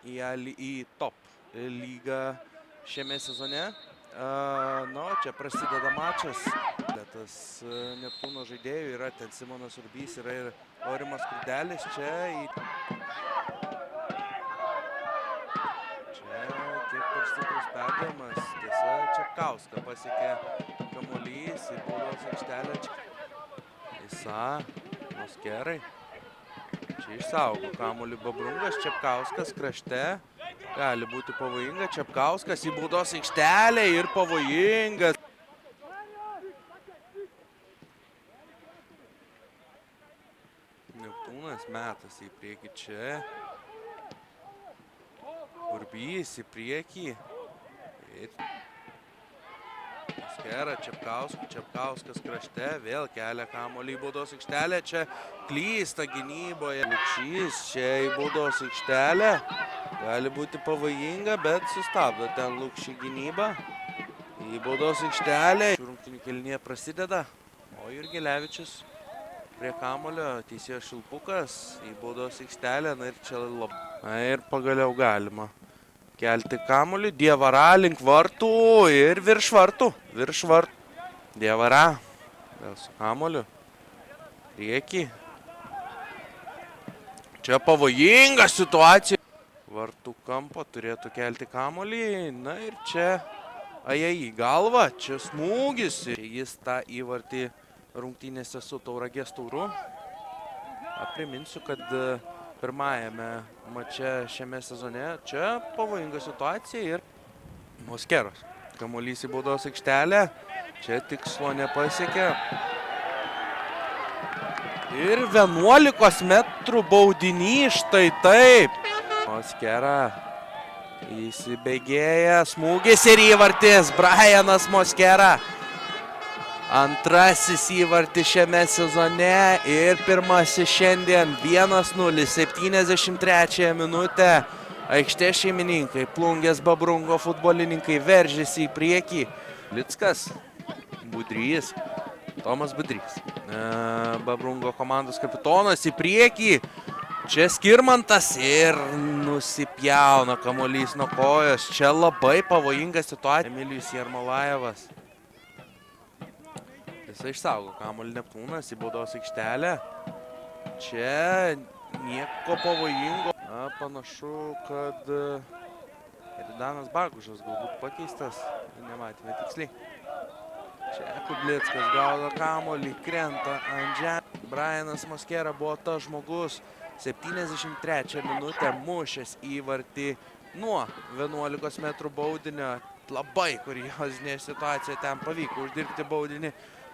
į top lygą šiame sezone. Na, čia prasideda mačas. Tas Neptūno žaidėjų yra ten Simonas Urbys, yra ir Aurimas Kurdelis. Čia kiek per stiprus perdavimas. Tiesa, Čepkauską pasiekė kamuolys į baudos aikštelę. Isa, Moskerai. Čia išsaugo kamuolį Babrungas, Čepkauskas krašte. Gali būti pavojinga. Čepkauskas į baudos aikštelę ir pavojingas. Neptūnas metas į priekį čia. Urbys į priekį. Moskera, Čepkauskas krašte. Vėl kelia kamuolį į baudos aikštelę. Čia klysta gynyboje. Lukšys čia į baudos aikštelę. Gali būti pavojinga, bet sustabdo ten Lukšį gynybą. Į baudos aikštelę. Rungtynių kėlinyje prasideda. O Jurgelevičius prie kamulio, teisėjo Šilpukas į baudos aikštelę. Na ir čia labai. Na ir pagaliau galima kelti kamulį. Diavara link vartų ir virš vartų. Diavara. Vėl su kamuliu. Priekį. Čia pavojinga situacija. Vartų kampo turėtų kelti kamulį. Na ir čia į galvą. Čia smūgis. Jis tą įvartį rungtynėse su Tauragės Tauru. Priminsiu, kad pirmajame mače šiame sezone čia pavojinga situacija ir Moskeros. Kamuolys į baudos aikštelę. Čia tikslo nepasiekė. Ir 11 metrų baudinys, štai taip. Moskera įsibėgėja, smūgis ir įvartis. Brianas Moskera. Antrasis įvartis šiame sezone ir pirmasis šiandien 1-0, 73 minutę. Aikštės šeimininkai, Plungės Babrungo futbolininkai veržėsi į priekį. Lickas, Budrys, Tomas Budrys. Babrungo komandos kapitonas į priekį. Čia Skirmantas ir nusipjauna kamuolys nuo kojos. Čia labai pavojinga situacija. Emilijus Jarmolajevas. Jis išsaugo kamuolį Neptūnas į baudos aikštelę. Čia nieko pavojingo. Panašu, kad Danas Bagužas galbūt pakeistas. Nematėme tiksliai. Čia Kublickas gaudo kamuolį, krenta ant žemės. Brianas Moskera buvo tas žmogus. 73 minutę mušęs įvartį nuo 11 metrų baudinio. Labai kuriozinė situacija, ten pavyko uždirbti baudinį